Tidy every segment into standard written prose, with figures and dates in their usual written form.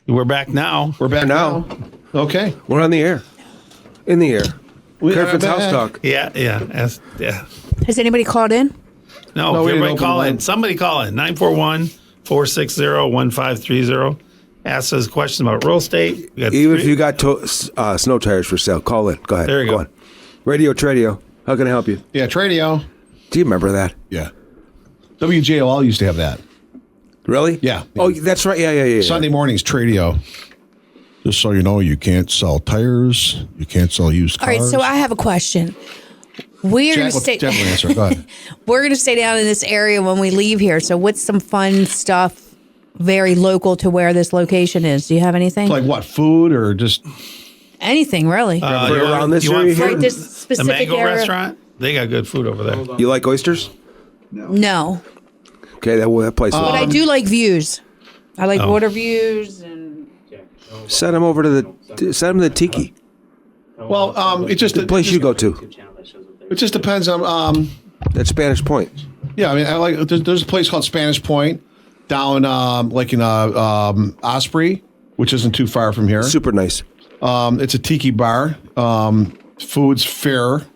We're back now. We're back now. Okay. We're on the air. In the air. We are Kerfin's back. House Talk. Yeah. Has anybody called in? No, we didn't everybody open call the in. line. Somebody call in. 941-460-1530. Ask us questions about real estate. Even if you got snow tires for sale, call in. Go ahead. There you go. On. Radio Tradio. How can I help you? Yeah, Tradio. Do you remember that? Yeah. WJOL used to have that. Really? Yeah. Oh, that's right. Yeah. Sunday mornings, Tradio. Just so you know, you can't sell tires. You can't sell used All cars. right, so I have a question. We're going to stay. Jack will answer. Go ahead. We're going to stay down in this area when we leave here. So, what's some fun stuff, very local to where this location is? Do you have anything? Like what? Food or just? Anything really? around this you want area food? here? Right, this The specific Mango area. restaurant? They got good food over there. You like oysters? No, Okay, that place. but I do like views. I like water views and. Send them over to the Tiki. Well, it just The place you go to. It just depends on. At Spanish Point. Yeah, I mean, I like. There's a place called Spanish Point down, like in Osprey, which isn't too far from here. Super nice. It's a tiki bar. Food's fair.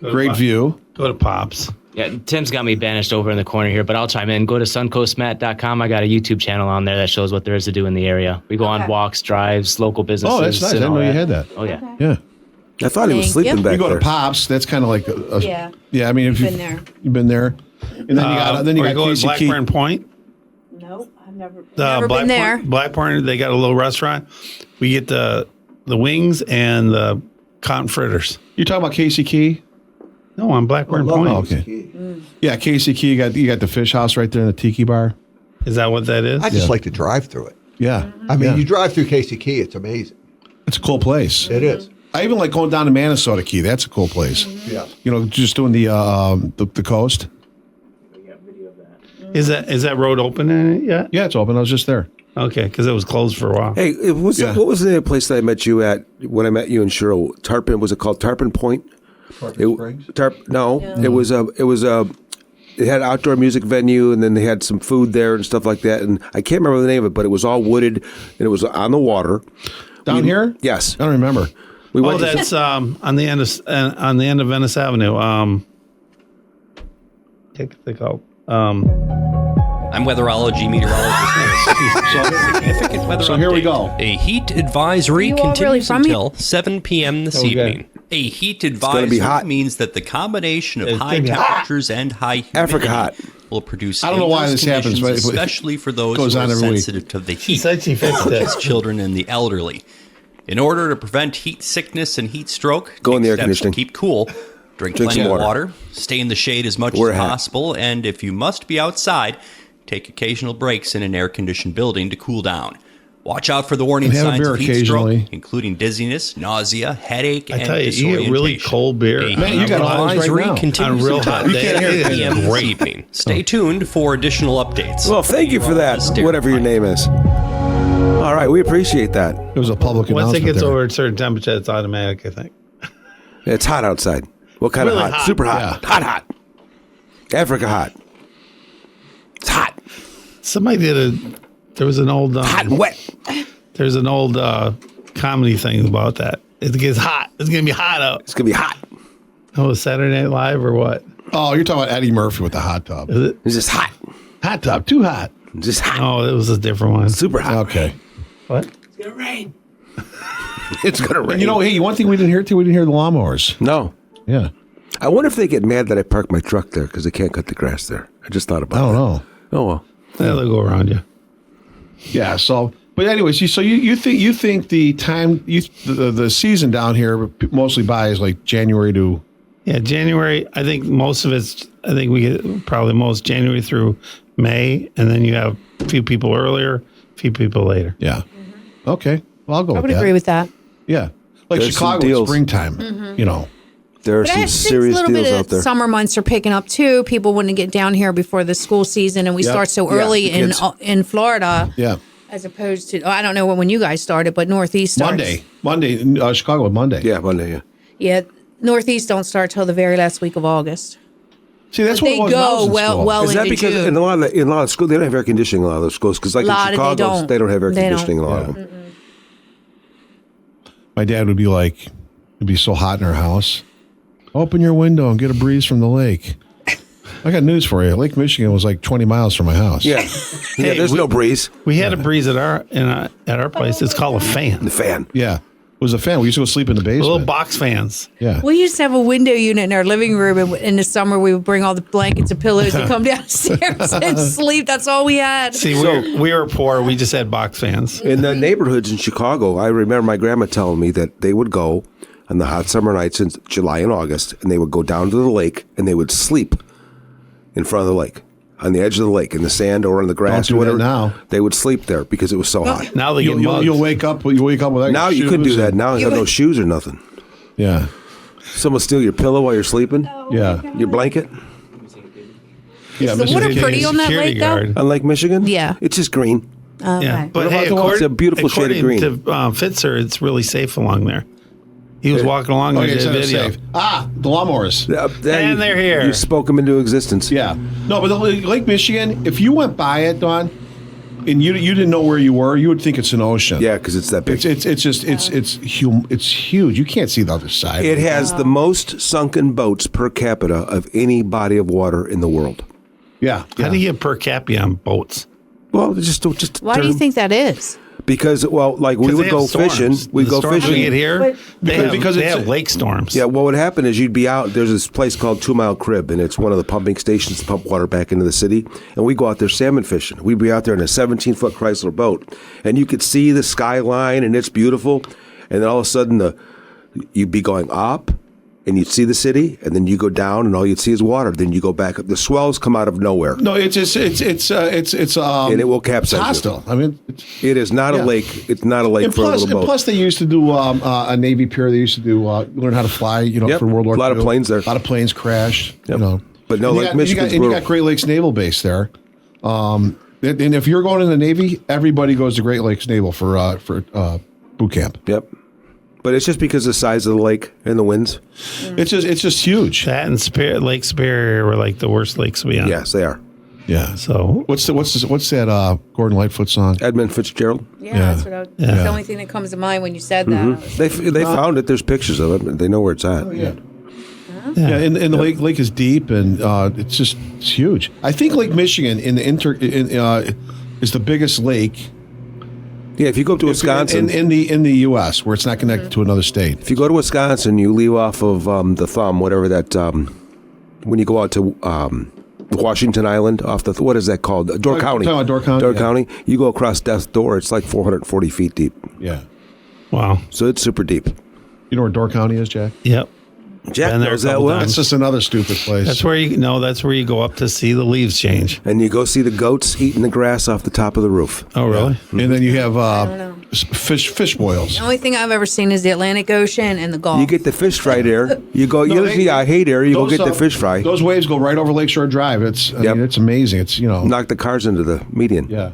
Great view. Go to Pops. Yeah, Tim's got me banished over in the corner here, but I'll chime in. Go to suncoastmat.com. I got a YouTube channel on there that shows what there is to do in the area. We go on walks, drives, local businesses. Oh, that's nice. I and didn't all know you that. had that. Oh, yeah. Yeah. I thought he was Thank sleeping you. back You go there. to Pops. That's kind of like Yeah. Yeah, I mean, if Been there. you've been there, and then you got go to Casey Blackburn Key. Point. No, I've never Blackburn, been there. Blackburn, they got a little restaurant. We get the wings and the cotton fritters. You're talking about Casey Key? No, on Blackburn Point. Oh, okay. Yeah, Casey Key. You got the fish house right there in the tiki bar. Is that what that is? I just like to drive through it. Yeah, I mean, Yeah. you drive through Casey Key, it's amazing. It's a cool place. It is. I even like going down to Minnesota Key. That's a cool place. Yeah. You know, just doing the coast. Is that road open in it yet? Yeah, it's open. I was just there. Okay, because it was closed for a while. Hey, what was the place that I met you at when I met you in Cheryl? Tarpon, was it called Tarpon Point? Springs? It had an outdoor music venue, and then they had some food there and stuff like that. And I can't remember the name of it, but it was all wooded, and it was on the water. Down here? Yes. I don't remember. We Oh, went to- that's on the end of Venice Avenue. What's it called? I'm weatherology meteorologist. Significant weather So here we update. go. A heat advisory Are you all really continues from here? until 7 p.m. this evening. A heat gonna be advisory hot. means that the combination of It's high gonna be hot. temperatures and high humidity Africa hot. will produce I don't know why dangerous this happens, conditions, but it especially for those goes who on are every week. sensitive to the heat, said she fixed such it. as children and the elderly. In order to prevent heat sickness and heat stroke, Go in the take air steps to conditioning. keep cool, drink Drink plenty some of water. water, stay in the shade as much Wear as a hat. possible, and if you must be outside, take occasional breaks in an air-conditioned building to cool down. Watch out for the warning And have a signs beer of heat stroke, occasionally. including dizziness, nausea, headache, I and tell you, disorientation. you get really cold beer. A Man, you got all those right advisory now. continues On a real until hot 10 day, it is p.m. this great. evening. Stay tuned for additional updates. Well, thank you for that, whatever your name is. All right, we appreciate that. It was a public Once announcement it gets there. over a certain temperature, it's automatic, I think. It's hot outside. What kind Really of hot? hot. Super hot. Yeah. Hot. Africa hot. It's hot. Somebody there was an old, Hot and wet. there's an old comedy thing about that. It gets hot. It's going to be hot out. It's going to be hot. Oh, Saturday Night Live or what? Oh, you're talking about Eddie Murphy with the hot tub. Is it? It's just hot. Hot tub, too hot. It's just hot. Oh, it was a different one. Super hot. Okay. What? It's going to rain. And you know, hey, one thing we didn't hear too, we didn't hear the lawnmowers. No. Yeah. I wonder if they get mad that I park my truck there because they can't cut the grass there. I just thought I about don't it. know. Oh, well. Yeah, they'll go around you. Yeah. So, but anyways, you think the time the season down here mostly buys like January to Yeah, January. I think most of it's. I think we get probably most January through May, and then you have a few people earlier, a few people later. yeah. Okay. Well, I'll go. I with would that. agree with that. Yeah. Like There's some Chicago, it's deals. springtime. You know. There are But I some think serious a little deals bit out of there. summer months are picking up too. People want to get down here before the school season, and we Yep. start so Yeah, early the kids. in Florida, Yeah. as opposed to I don't know when you guys started, but Northeast starts. Monday. Chicago Monday. Yeah, Monday, yeah. Yeah, Northeast don't start till the very last week of August. See, that's what They it was when I was go in school. well Is that into because June. in a lot of schools they don't have air conditioning? In a lot of those schools, because like in Chicago, they don't have air conditioning in a lot of them. My dad would be like, it'd be so hot in our house. Open your window and get a breeze from the lake. I got news for you. Lake Michigan was like 20 miles from my house. Yeah, yeah. There's no breeze. We had a breeze at our place. It's called a fan. The fan. Yeah. It was a fan. We used to go sleep in the basement. Little box fans. Yeah. We used to have a window unit in our living room, and in the summer we would bring all the blankets and pillows and come downstairs and sleep. That's all we had. See, we were poor. We just had box fans. In the neighborhoods in Chicago, I remember my grandma telling me that they would go on the hot summer nights in July and August, and they would go down to the lake and they would sleep in front of the lake, on the edge of the lake, in the sand or on the grass Don't or do whatever. that now. They would sleep there because it was so hot. Now they get mugs. You'll wake up. You wake up with Now you couldn't do that. Now you have no shoes or nothing. Yeah. Someone steal your pillow while you're sleeping, Yeah. your blanket. Yeah. Is the water Mr. pretty on that Security lake, though? guard. On Lake Michigan, Yeah. it's just green. Yeah, but What hey, about the water? It's a beautiful shade of according green. to Fitzer, it's really safe along there. He was walking along Oh, and yeah, did a it's video. safe. the lawnmowers. And they're here. You spoke them into existence. Yeah. No, but the Lake Michigan, if you went by it, Don, and you didn't know where you were, you would think it's an ocean. Yeah, because it's that big. It's huge. You can't see the other side. It has the most sunken boats per capita of any body of water in the world. Yeah. How do you get per capita on boats? Well, just Why do you think that is? Because, well, like we would they go have storms. fishing. We'd The go storms fishing. we get here, Because they it's have lake storms. Yeah, what would happen is you'd be out. There's this place called 2 Mile Crib, and it's one of the pumping stations to pump water back into the city. And we go out there salmon fishing. We'd be out there in a 17-foot Chrysler boat, and you could see the skyline, and it's beautiful. And then all of a sudden, you'd be going up, and you'd see the city, and then you go down, and all you'd see is water. Then you go back up. The swells come out of nowhere. No, it's And it will capsize you. hostile. I mean, It is not a lake. It's not a lake and for a little boat. plus they used to do a Navy pier. They used to do learn how to fly. Yep. For World War II. A lot of planes there. A lot of planes crashed. Yep. But no, And you Lake got- Michigan's and you brutal. got Great Lakes Naval Base there. And if you're going in the Navy, everybody goes to Great Lakes Naval for boot camp. Yep. But it's just because of the size of the lake and the winds. It's just huge. That and Lake Superior were like the worst lakes we on. Yes, they are. Yeah. So What's that Gordon Lightfoot song? Edmund Fitzgerald. Yeah, that's that's the only thing that comes to mind when you said that. They found it. There's pictures of it. They know where it's at. Yeah. Yeah, and the lake is deep and it's huge. I think Lake Michigan is the biggest lake Yeah, if you go up to Wisconsin, in the U.S. where it's not connected to another state. if you go to Wisconsin, you leave off of the Thumb, whatever that. When you go out to Washington Island, off the what is that called? Door County. talking about Door County, Door yeah. County. You go across Death's Door. It's like 440 feet deep. Yeah. wow. So it's super deep. You know where Door County is, Jack? Yep. Jack Been there knows a that couple well. That's just another stupid place. That's where you go up to see the leaves change. And you go see the goats eating the grass off the top of the roof. Oh, really? And then you have know. fish boils. The only thing I've ever seen is the Atlantic Ocean and the Gulf. You get the fish fry there. You go. You No, I hate there. You go those, get the fish fry. Those waves go right over Lakeshore Drive. I mean, it's amazing. It's Knock the cars into the median. yeah.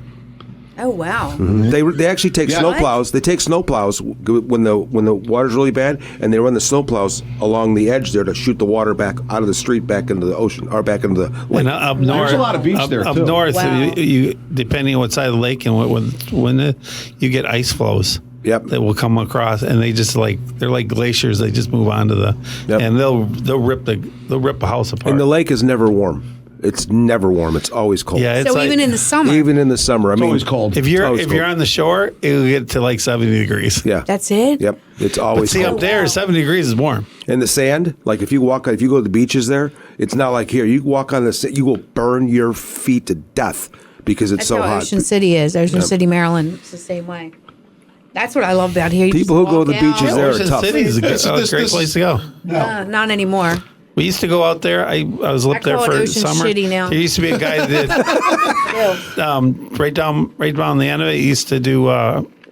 Oh wow. They actually take Yeah. snowplows. They take snowplows when the water's really bad, and they run the snowplows along the edge there to shoot the water back out of the street back into the ocean or back into the lake. And up north, There's a lot of beach up, there, up too. north, Wow. you depending on what side of the lake and when you get ice flows. Yep. That will come across, and they just they're like glaciers. They just move on to Yep. and they'll rip a house apart. And the lake is never warm. It's never warm. It's always cold. Yeah, it's So like, even in the summer. Even in the summer. I mean, always cold. if it's you're always cold. on the shore, it'll get to like 70 degrees. Yeah. That's it? Yep. It's But always see, cold. up there, 70 degrees is warm. And the sand, like if you go to the beaches there, it's not like here. You walk on the sand, you will burn your feet to death because it's That's so how hot. Ocean City is. Ocean City, Maryland. It's the same way. That's what I love about here. You People just who go to walk the beaches out. there are Ocean tough. City is a This- great place to go. Not anymore. We used to go out there. I was up I there call it for Ocean summer. Shitty now. There used to be a guy that right down the end of it. He used to do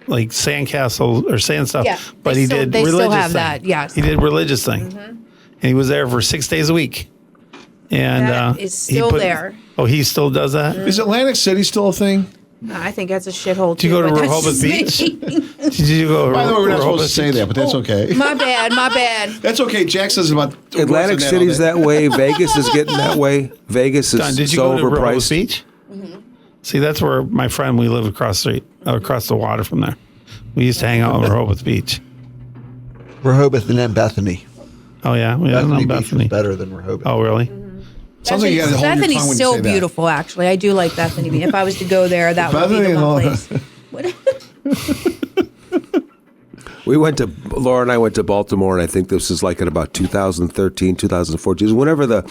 like sandcastle or sand stuff. Yeah, but they he still- did they still religious have thing. that, yes. he did religious thing, and he was there for 6 days a week. And That is he still there. Oh, he still does that. Is Atlantic City still a thing? I think that's a shithole. Did you go to too, but that's Rehoboth just Beach? me. Did you go? By the way, we're not supposed to Rehoboth say Beach? that, but that's okay. My bad. That's okay. Jack says about Atlantic City's that way. Vegas is getting that way. Vegas is Don, did you so go to Rehoboth overpriced. Beach? See, that's where my friend, we live across the water from there. We used to hang out on Rehoboth Beach. Rehoboth and then Bethany. Oh, yeah? We don't know Bethany Beach Bethany. is better than Rehoboth. Oh, really? Sounds like you got to hold your tongue Bethany's when you so say that. beautiful, actually. I do like Bethany. If I was to go there, that would be Bethany the and all- one place. Laura and I went to Baltimore, and I think this is like in about 2013, 2014. Whenever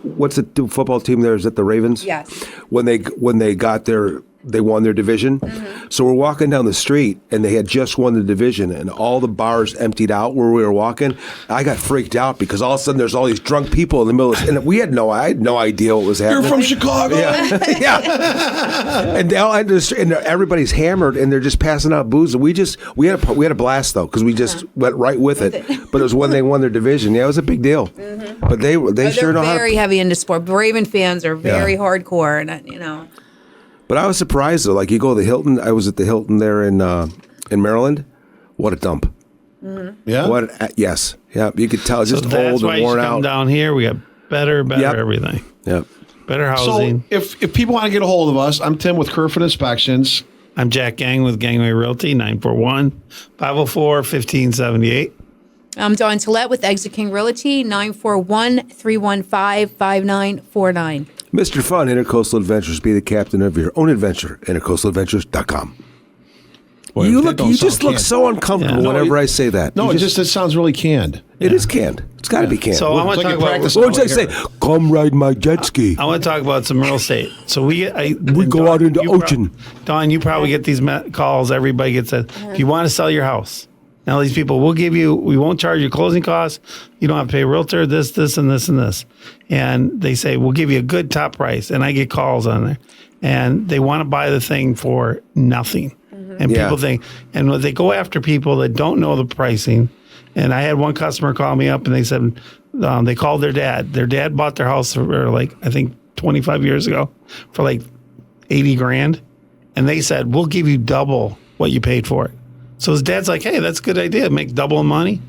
what's the football team there? Is it the Ravens? Yes. When they got they won their division. So we're walking down the street, and they had just won the division, and all the bars emptied out where we were walking. I got freaked out because all of a sudden there's all these drunk people in the middle, and I had no idea what was happening. You're from Chicago. Yeah. And they all and everybody's hammered, and they're just passing out booze. And we had a blast though, because we just went right with it. But it was when they won their division. Yeah, it was a big deal. But they sure know how. They're very heavy into sport. Raven fans are very hardcore, and But I was surprised though. Like you go to the Hilton. I was at the Hilton there in Maryland. What a dump. Yeah. Yes. Yeah. You could tell it's So just that's old why and you worn should come out. down here. We got better Yep. everything. Yeah. Better So housing. if people want to get a hold of us, I'm Tim with Kerfin Inspections. I'm Jack Gang with Gangway Realty, 941-504-1578. I'm Dawn Tillette with Exit King Realty, 941-315-5949. Mr. Fun, Intercoastal Adventures. Be the captain of your own adventure. IntercoastalAdventures.com. Boy, You that don't just sound look so uncomfortable Yeah. whenever I say that. No, You it sounds really canned. it is canned. It's got to be canned. So I want It's to like talk a about. practice- What would I say? Come ride my jet ski. I want to talk about some real estate. So we go out into ocean. Don, you probably get these calls. Everybody gets that. If you want to sell your house, now these people, we won't charge you closing costs. You don't have to pay a realtor, this, and this, and this. And they say, we'll give you a good top price. And I get calls on there. And they want to buy the thing for nothing. And Yeah. people think, and they go after people that don't know the pricing. And I had one customer call me up and they said, they called their dad. Their dad bought their house for like, I think 25 years ago for like 80 grand. And they said, we'll give you double what you paid for it. So his dad's like, hey, that's a good idea. Make double the money.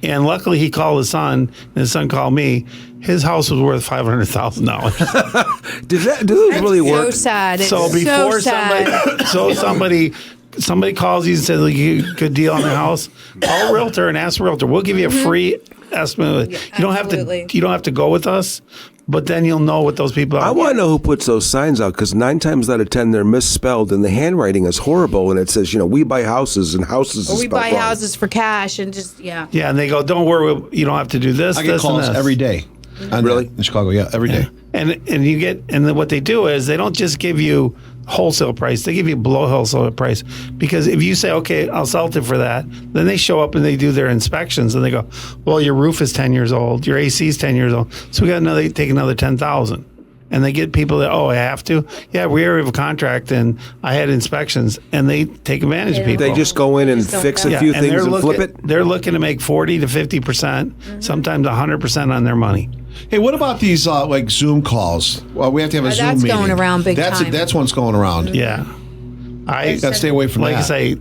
And luckily he called his son and his son called me. His house was worth $500,000. Does those really So work? sad. It's So before so sad. somebody calls you and says, like, good deal on their house, call a realtor and ask a realtor. We'll give you a free estimate. Yeah, you don't absolutely. have to go with us, but then you'll know what those people are. I want to know who puts those signs out because 9 times out of 10 they're misspelled and the handwriting is horrible and it says, we buy houses and houses Or is we spelled buy wrong. houses for cash and just, Yeah, and they go, don't worry, you don't have to do this, I get this, calls and this. every day. Really? In Chicago, yeah, every day. And then what they do is they don't just give you wholesale price; they give you below wholesale price. Because if you say, "Okay, I'll sell it for that," then they show up and they do their inspections and they go, "Well, your roof is 10 years old, your AC is 10 years old, so we got take another 10,000." And they get people that, I have to. Yeah, we already have a contract, and I had inspections, and they take advantage of people. They just go in and Just don't fix know. a few and things they're and flip looking- it. They're looking to make 40 to 50%, sometimes 100% on their money. Hey, what about these like Zoom calls? Well, we have to have a Zoom that's meeting. going around big that's time. That's one's going around. Yeah, I Got to stay away from like that. I say,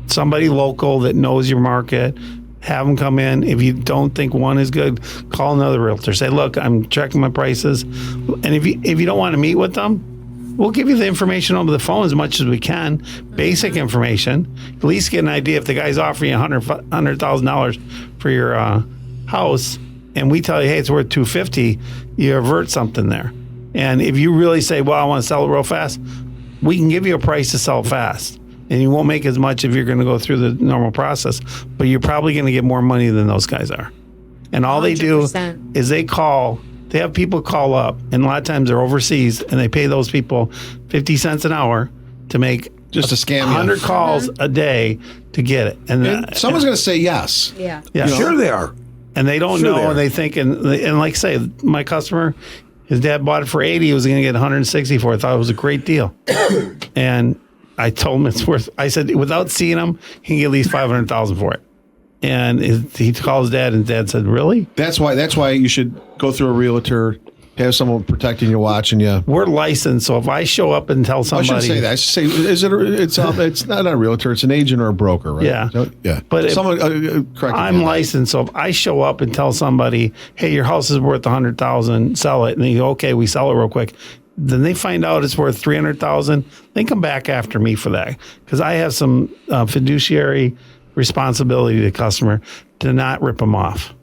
somebody local that knows your market, have them come in. If you don't think one is good, call another realtor. Say, look, I'm checking my prices. And if you don't want to meet with them, we'll give you the information over the phone as much as we can, basic information. At least get an idea if the guy's offering you $100,000 for your house, and we tell you, hey, it's worth $250,000, you avert something there. And if you really say, well, I want to sell it real fast, we can give you a price to sell fast. And you won't make as much if you're going to go through the normal process, but you're probably going to get more money than those guys are. And all they do 100%. is they have people call up, and a lot of times they're overseas, and they pay those people 50 cents an hour to make Just to scam you. 100 calls a day to get it. And someone's going to say yes. Yeah. yeah, Sure they are. and they don't Sure know, they are. and they think, and like say, my customer, his dad bought it for 80, he was going to get 160 for it. I thought it was a great deal. And I told him it's worth, I said, without seeing him, he can get at least 500,000 for it. And he called his dad, and dad said, really? That's why you should go through a realtor, have someone protecting you, watching you. We're licensed, so if I show up and tell I somebody, shouldn't say that. I should say, it's not a realtor. It's an agent or a broker, right? Yeah. So, yeah. But if someone correct me. I'm licensed, so if I show up and tell somebody, "Hey, your house is worth $100,000, sell it," and they go, "Okay, we sell it real quick," then they find out it's worth $300,000. They come back after me for that because I have some fiduciary responsibility to the customer to not rip them off.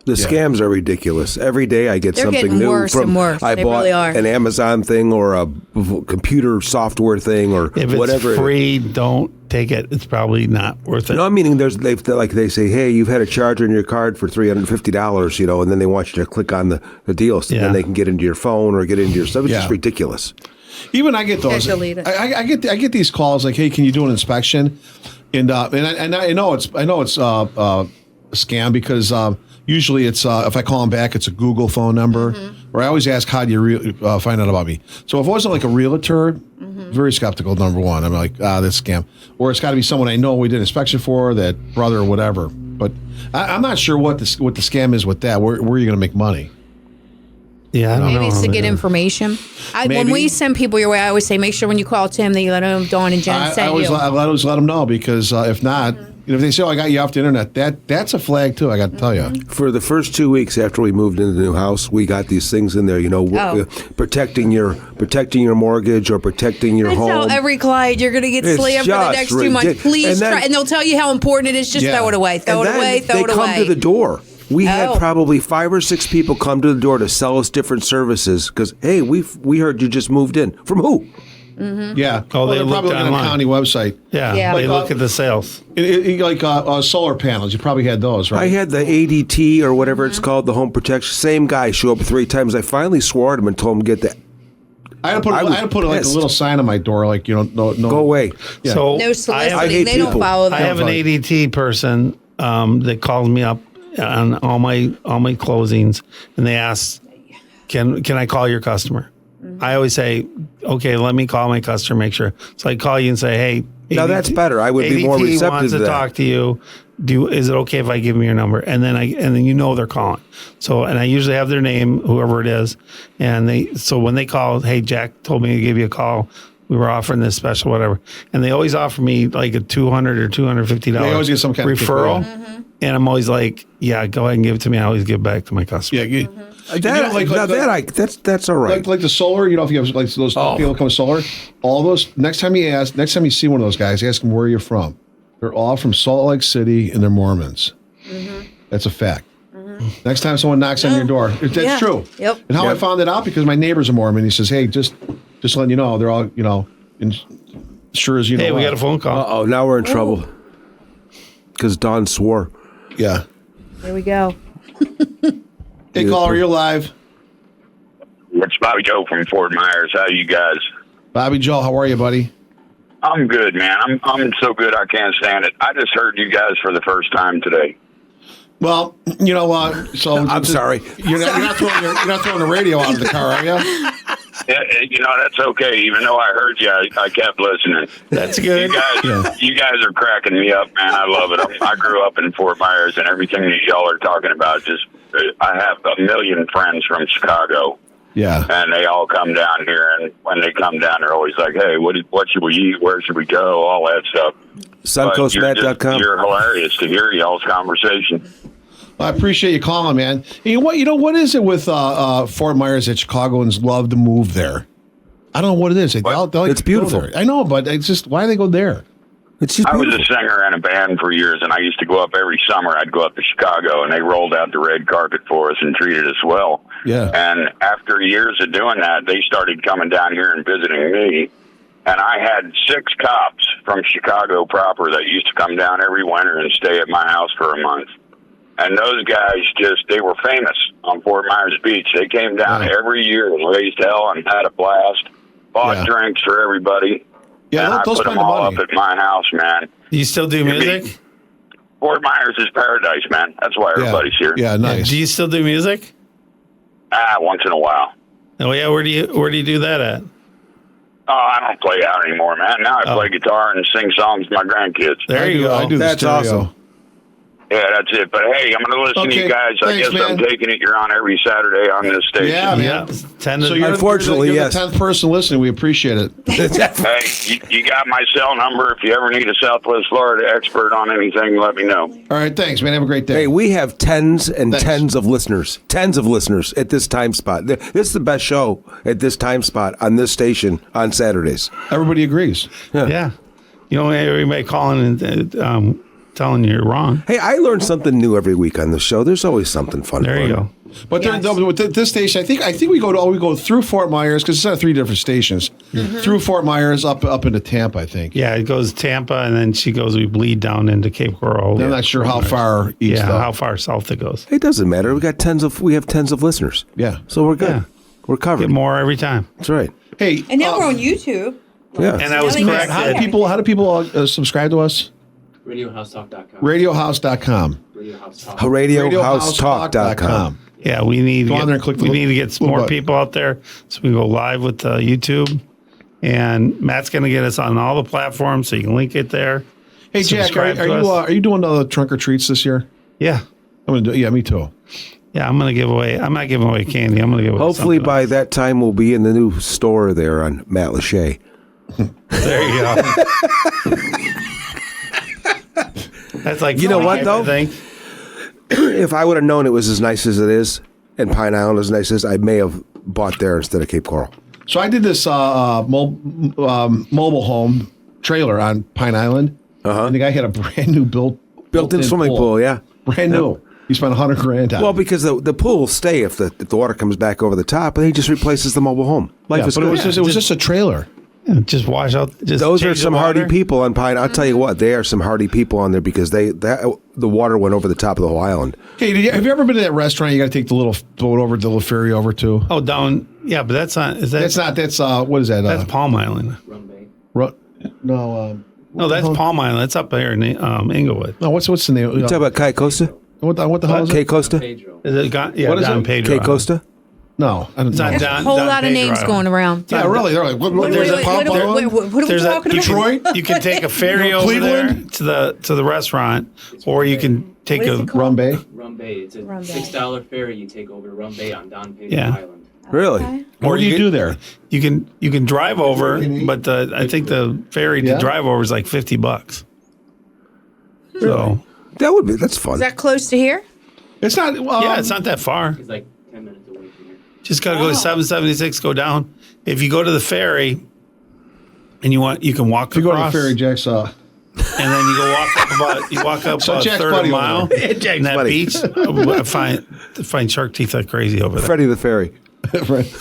The scams are ridiculous. Every day I get They're something getting new. worse and worse. I They bought really are. an Amazon thing or a computer software thing or If whatever. it's free, don't take it. It's probably not worth it. No, meaning they say, hey, you've had a charge on your card for $350, and then they want you to click on the deal so then they can get into your phone or get into your stuff. It's just ridiculous. Even I get those. I get these calls like, "Hey, can you do an inspection?" And I know it's a scam because usually it's if I call them back, it's a Google phone number. Or I always ask, "How do you find out about me?" So if it wasn't like a realtor, very skeptical. Number one, I'm like, this scam. Or it's got to be someone I know we did an inspection for, that brother or whatever. But I'm not sure what the scam is with that. Where are you going to make money? Yeah, I don't Maybe know. it's to get information. When we send people your way, I always say, make sure when you call Tim that you let him know Dawn and Jen sent you. I always let them know because if not, if they say, "Oh, I got you off the internet," that's a flag too. I got to tell you. For the first 2 weeks after we moved into the new house, we got these things in there, protecting your mortgage or protecting your home. I tell every client you're going to get It's slammed for the next 2 months. Please try. And they'll tell you how important it is. Just throw it away. Throw it away. They come to the door. We had probably 5 or 6 people come to the door to sell us different services because, hey, we heard you just moved in. From who? Yeah. Oh, they they're looked probably on a online. county website. Yeah, Yeah. they Like, look at the sales. Like solar panels. You probably had those, right? I had the ADT or whatever it's called, the home protection. Same guy show up 3 times. I finally swore at him and told him get that. I had to put like a pissed. little sign on my door, like no. Go away. Yeah. So No I soliciting. hate They don't people. follow I them. have an ADT person that calls me up on all my closings, and they ask, "Can I call your customer?" I always say, "Okay, let me call my customer, make sure." So I call you and say, "Hey, Now that's better. I would be more ADT receptive wants to to that. talk to you. Is it okay if I give them your number?" And then they're calling. So and I usually have their name, whoever it is, and when they call, "Hey, Jack told me to give you a call. We were offering this special, whatever," and they always offer me like a $200 or $250. They always get some kind of referral. kickback. And I'm always like, "Yeah, go ahead and give it to me. I always give it back to my customer." Yeah. That's all right. Like the solar, if you have like those people come with solar, all those. Next time you see one of those guys, ask them where you're from. They're all from Salt Lake City, and they're Mormons. That's a fact. Next time someone knocks on your door, that's true. Yep. And how I found that out because my neighbor's a Mormon. He says, "Hey, just letting you know, they're all and sure as you know." Hey, we got a phone call. Oh, now we're in trouble because Don swore. Yeah. Here we go. Hey, caller, you're live. It's Bobby Joe from Fort Myers. How you guys? Bobby Joe, how are you, buddy? I'm good, man. I'm so good I can't stand it. I just heard you guys for the first time today. Well, you know what? So I'm sorry. You're not throwing the radio out of the car, are you? That's okay. Even though I heard you, I kept listening. That's good. You guys are cracking me up, man. I love it. I grew up in Fort Myers, and everything that y'all are talking about, I have a million friends from Chicago. Yeah. And they all come down here, and when they come down, they're always like, hey, what should we eat? Where should we go? All that stuff. SuncoastMat.com. You're hilarious to hear y'all's conversation. I appreciate you calling, man. You know what is it with Fort Myers that Chicagoans love to move there? I don't know what it is. They like It's to go beautiful. there. I know, but it's just why do they go there? It's just I was beautiful. a singer in a band for years, and I used to go up every summer. I'd go up to Chicago, and they rolled out the red carpet for us and treated us well. Yeah. And after years of doing that, they started coming down here and visiting me. And I had 6 cops from Chicago proper that used to come down every winter and stay at my house for a month. And those guys they were famous on Fort Myers Beach. They came down every year and raised hell and had a blast, bought drinks for everybody. Yeah, and I they'll put spend them the all money. up at my house, man. Do you still do music? Fort Myers is paradise, man. That's why everybody's here. Yeah, nice. Do you still do music? Once in a while. Oh yeah, where do you do that at? Oh, I don't play out anymore, man. Now I play guitar and sing songs to my grandkids. There you go. I do the That's stereo. awesome. Yeah, that's it. But hey, I'm going to listen to you guys. I Thanks, guess man. I'm taking it. You're on every Saturday on this station. Yeah, man. Yeah, 10 to So Unfortunately, you're yes. the 10th person listening. We appreciate it. Hey, you got my cell number. If you ever need a Southwest Florida expert on anything, let me know. All right, thanks, man. Have a great day. Hey, we have tens and Thanks. tens of listeners at this time spot. This is the best show at this time spot on this station on Saturdays. Everybody agrees. Yeah. You know, everybody calling and telling you you're wrong. Hey, I learn something new every week on the show. There's always something fun. There you go. But with this station, I think we go through Fort Myers because it's on 3 different stations. Through Fort Myers up into Tampa, I think. Yeah, it goes Tampa, and then we bleed down into Cape Coral. I'm not sure how far east. Yeah, though. how far south it goes. It doesn't matter. We have tens of listeners. Yeah. So we're good. Yeah. We're covered. Get more every time. That's right. Hey, And now we're on YouTube. Yeah. And I was Yelling correct. at- how do people subscribe to us? RadioHouseTalk.com. Radiohouse.com. RadioHouseTalk.com. Yeah, we need Go on there and click the we need to get some little more button. people out there so we can go live with YouTube. And Matt's going to get us on all the platforms so you can link it there. Hey, Jack, Subscribe to us. are you doing trunk or treats this year? Yeah. I'm gonna do. Yeah, me too. Yeah, I'm going to give away. I'm not giving away candy. I'm going to give away Hopefully something by else. that time we'll be in the new store there on Matt Lachey. There you go. That's like You know what, though? I think. If I would have known it was as nice as it is and Pine Island as nice as I may have bought there instead of Cape Coral. So I did this mobile home trailer on Pine Island, and the guy had a brand new Built-in swimming pool, yeah. brand new. He spent $100,000 on. Well, it. because the pool will stay if the water comes back over the top, and he just replaces the mobile home. Life Yeah, is but good. it was just a trailer. Yeah, just wash out. Just Those are change the some hardy water. people on Pine. I'll tell you what, they are some hardy people on there because the water went over the top of the whole island. Hey, have you ever been to that restaurant? You got to take the little boat over, the little ferry over to. Oh, down. Yeah, but that's not. Is that? That's not. That's what is that? That's Palm Island. No. No, that's Palm Island. That's up there in Inglewood. No. What's the name? You talk about Kai Costa? What the hell is K it? Costa? Is it gone? Yeah, What is Don it? Pedro. K Costa? No, I don't It's know. not There's Don, a whole Don lot of Pedro names Island. going around. Yeah, really. They're like, what There's is a- it? what are we There's a talking about? Detroit? You can take a ferry over Cleveland? there to the restaurant, or you can take What is a it called? Rum Bay. Rum Bay. It's a Rum Bay. $6 ferry you take over to Rum Bay on Don Pedro Yeah. Island. Really? Okay. What do you can- do there? You can drive over, but I think the ferry Yeah. to drive over is like $50. So That's fun. Is that close to here? It's not. yeah, it's not that far. It's like 10 minutes away from here. Just got to go to 776, go down. If you go to the ferry and you can walk If you go to the across, ferry, Jack's. and then you go walk up So a Jack's third of a buddy over mile. there. And that buddy. beach, I find shark teeth like crazy over there. Freddie the Ferry. Right.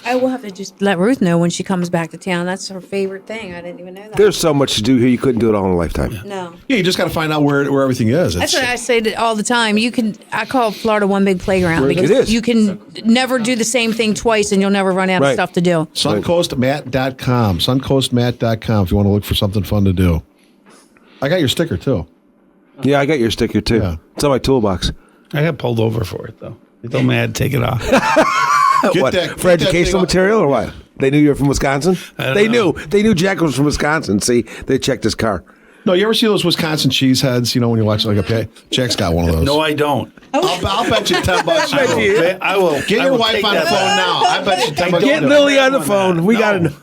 I will have to just let Ruth know when she comes back to town. That's her favorite thing. I didn't even know that. There's so much to do here, you couldn't do it all in a lifetime. No. Yeah, you just got to find out where everything is. That's what I say all the time. I call Florida one big playground because It is. you can never do the same thing twice and you'll never run out of Right. stuff to do. SuncoastMatt.com. SuncoastMatt.com if you want to look for something fun to do. I got your sticker too. Yeah, I got your sticker too. Yeah. It's on my toolbox. I got pulled over for it though. They told me I had to take it off. What, that- for get that educational thing off. material or what? They knew you were from Wisconsin? don't They know. knew Jack was from Wisconsin. See, they checked his car. No, you ever see those Wisconsin cheese heads? You know when you watch like a Jack's got one of those. No, I don't. I'll bet you $10. I will. Get I your will wife take on the that phone back. now. I bet you $10. Get Lily on the phone. We got to know.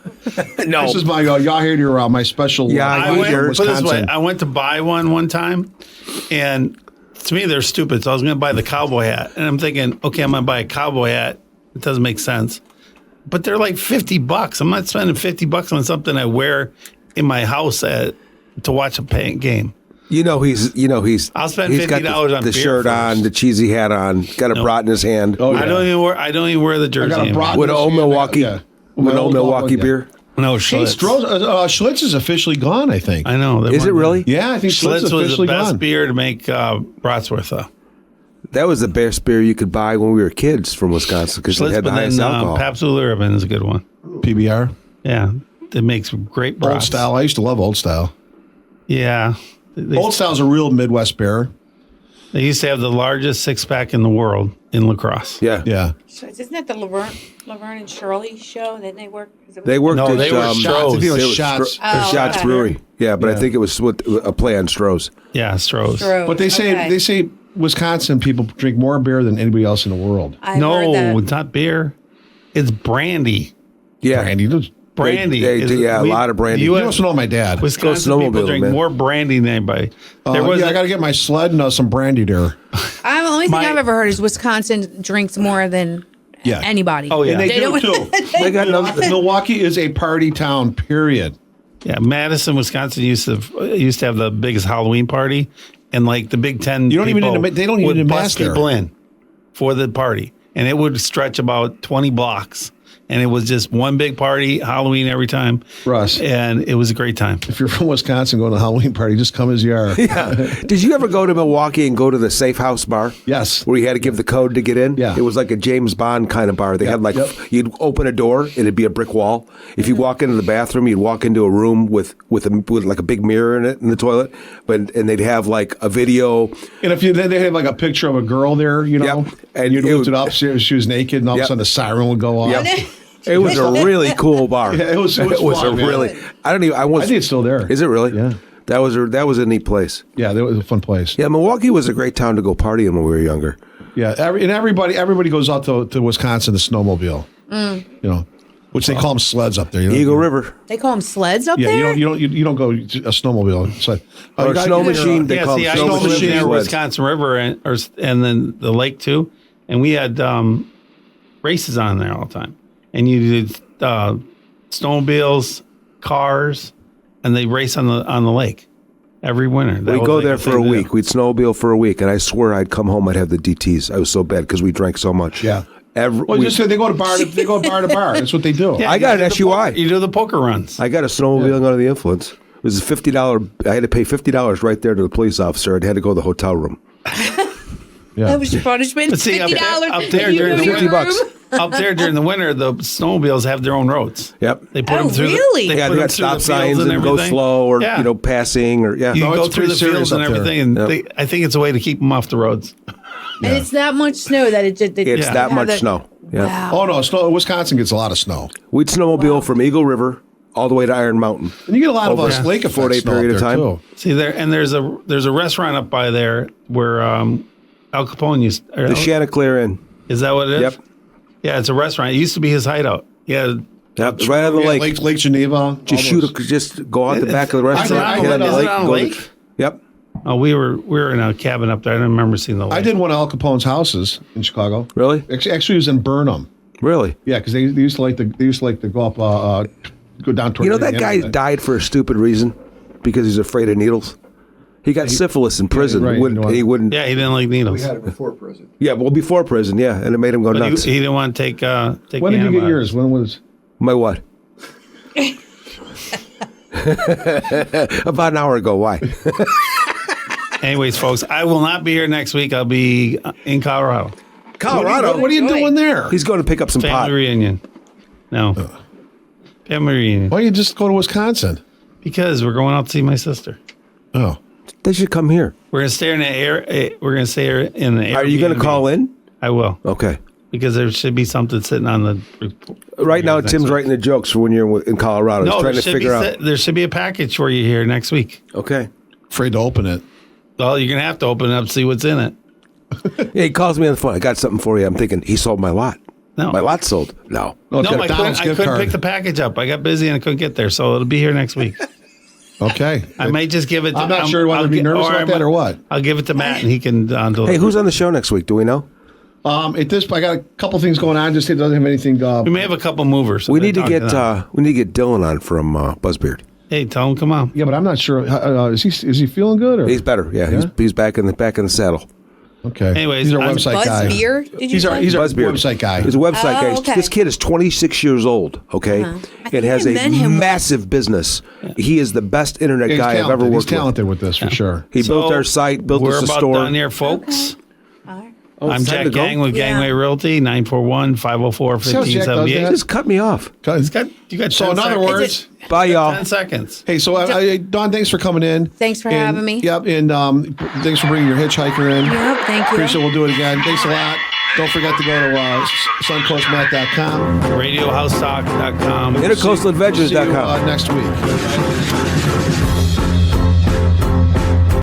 No. This is my y'all heard your my special. Yeah, I I went, hear put it this way, Wisconsin. I went to buy one time, and to me they're stupid. So I was going to buy the cowboy hat, and I'm thinking, okay, I'm going to buy a cowboy hat. It doesn't make sense, but they're like $50. I'm not spending $50 on something I wear in my house to watch a game. I'll spend he's got $50 on the beer shirt first. on, the cheesy hat on, got a brat in his hand. Oh, yeah. I don't even wear the I jersey. got a anymore. brat With an old Milwaukee, Yeah. with an old Milwaukee yeah. beer. No, Hey, Schlitz. Schlitz is officially gone, I think. I know. Is it really? Yeah, I think Schlitz is Schlitz was the officially best gone. beer to make brats with. That was the best beer you could buy when we were kids from Wisconsin because they Schlitz, had the but highest then alcohol. Pabst Blue Ribbon is a good one. PBR. Yeah, it makes great brats. Old Style. I used to love Old Style. Yeah. Old Style is a real Midwest beer. They used to have the largest 6-pack in the world in La Crosse. Yeah. Yeah. Isn't that the Laverne and Shirley show? Didn't they work? They worked No, at they were I Stroh's. think it was it was Shots. Shots okay. Brewery. Yeah, but I Yeah. think it was with a play on Stroh's. Yeah, Stroh's. But they say Wisconsin people drink more beer than anybody else in the world. No, it's not beer. It's brandy. Yeah. Brandy. Brandy. A lot of brandy. You must know my dad. Wisconsin snowmobiling, people drink man. more brandy than anybody. There was I got to get my sled and some brandy there. The only thing I've ever heard is Wisconsin drinks more than anybody. Oh, yeah. And they do too. They got nothing. Milwaukee is a party town, period. Yeah, Madison, Wisconsin used to have the biggest Halloween party, and like the Big Ten. You don't even people need to- they don't even would need to bus mask there. people in for the party, and it would stretch about 20 blocks, and it was just one big party, Halloween every time. Russ. And it was a great time. If you're from Wisconsin going to a Halloween party, just come as you are. Yeah. Did you ever go to Milwaukee and go to the Safe House bar? Yes. Where you had to give the code to get in? Yeah. It was like a James Bond kind of bar. They had you'd open a door and it'd be a brick wall. If you walk into the bathroom, you'd walk into a room with like a big mirror in it in the toilet, and they'd have like a video. And if then they have like a picture of a girl there, you know, Yep. and you'd lift it up, she was naked, and all of a Yep. sudden the siren would go off. Yep. It was a really cool bar. Yeah, it was fun, a man. really. I don't even. I think it's still there. Is it really? Yeah. That was a neat place. Yeah, that was a fun place. Yeah, Milwaukee was a great town to go partying when we were younger. Yeah, everybody goes out to Wisconsin to snowmobile. You know, which they call them sleds up there. You know? Eagle River. They call them sleds up Yeah, there? you don't go to a snowmobile. Sled. Or you a gotta snow get your, machine. They call see, them I snow used to live machines. near sleds. Wisconsin River and then the lake too, and we had races on there all the time, and you did snowmobiles, cars, and they race on the lake every winter. That We'd was go like there a for thing a to do. week. We'd snowmobile for a week, and I swear I'd come home. I'd have the DTs. I was so bad because we drank so much. Yeah. Well, just they go bar to bar. That's what they do. Yeah, I got you an do the SUI. You do the poker runs. I got a snowmobiling under the influence. It was a $50. I had to pay $50 right there to the police officer. I had to go to the hotel room. That was your punishment. But see, $50. up there during the $50 bucks. Up there during the winter, the snowmobiles have their own roads. Yep. They put Oh, them through. really? They Yeah, put they them got through the stop signs fields and go everything. slow, or Yeah. passing, or You No, go it's through the pretty fields serious and up there. everything, and Yep. I think it's a way to keep them off the roads. And it's that much snow that it just. It's that much snow. Yeah. Wow. Oh no, Wisconsin gets a lot of snow, We'd snowmobile from Eagle River all the way to Iron Mountain. and you get a lot of Over us lake effect 4-day snow period up of there, time. too. See there, and there's a restaurant up by there where Al Capone used. The Chanticleer Inn. Is that what it is? Yep. Yeah, it's a restaurant. It used to be his hideout. Yeah. Yep. Right on the Yeah, lake. Lake Geneva. Just just go out the back of the Is it restaurant. on, get on the is lake, it on a go to- lake? Yep. Oh, we were in a cabin up there. I don't remember seeing the lake. I did one of Al Capone's houses in Chicago. Really? Actually, it was in Burnham. Really? Yeah, because they used to like to go up, go down toward. You know, the that end guy of it. died for a stupid reason because he's afraid of needles. He got syphilis in prison. right, Wouldn't- you know. he wouldn't. Yeah, he didn't like needles. it before prison. Yeah, well, before prison, yeah, and it made him go But nuts. he didn't want to take. When did you get antibiotics. yours? When was? My what? About an hour ago. Why? Anyways, folks, I will not be here next week. I'll be in Colorado. Colorado. What are you doing there? He's going to pick up some Family pot. reunion. No. Family reunion. Why don't you just go to Wisconsin? Because we're going out to see my sister. Oh, They should come here. We're gonna stay in the air. We're gonna stay in the. Are you going to Airbnb. call in? I will, Okay. because there should be something sitting on the. Right now, next Tim's week. writing the jokes for when you're in Colorado. He's No, trying there to should, figure out. there should be a package for you here next week. Okay. afraid to open it. Well, you're gonna have to open it up, see what's in it. Yeah, he calls me on the phone. I got something for you. I'm thinking he sold my lot. No. My lot's sold. No. No, it's No, got a I McDonald's couldn't gift card. pick the package up. I got busy and I couldn't get there, so it'll be here next week. Okay. I might just give it. To, I'm not sure whether to be nervous about that or what. I'll give it to Matt and he can. Deliver. Hey, who's on the show next week? Do we know? At this, I got a couple things going on. Just it doesn't have anything. We may have a couple movers. We need to get them. Dylan on from Buzzbeard. Hey, tell him come on. Yeah, but I'm not sure. Is he feeling good? Or? He's better. Yeah, he's back in the saddle. Okay. Anyways, he's our I'm- website guy. Buzzbeard? Did you He's our say? he's our Buzzbeard. website guy. He's a website guy. okay. This kid is 26 years old. Okay, I and think has I a met him massive business. He is the best internet He's guy I've talented. ever He's worked with. talented with this for sure. He built So, our site, built we're us a about store. done here, folks. I'm it's time Jack to go? Gang with Yeah. Gangway Realty, 941-504-1578. Just cut me off. You got So 10 in other seconds. words, Bye, y'all. 10 seconds. hey, so Don, thanks for coming in. Thanks for And- having me. Yep, and thanks for bringing your hitchhiker in. Yep, thank you. Appreciate it. We'll do it again. Thanks a lot. Don't forget to go to suncoastmat.com. RadioHouseTalk.com. See you IntercoastalAdventures.com. next week.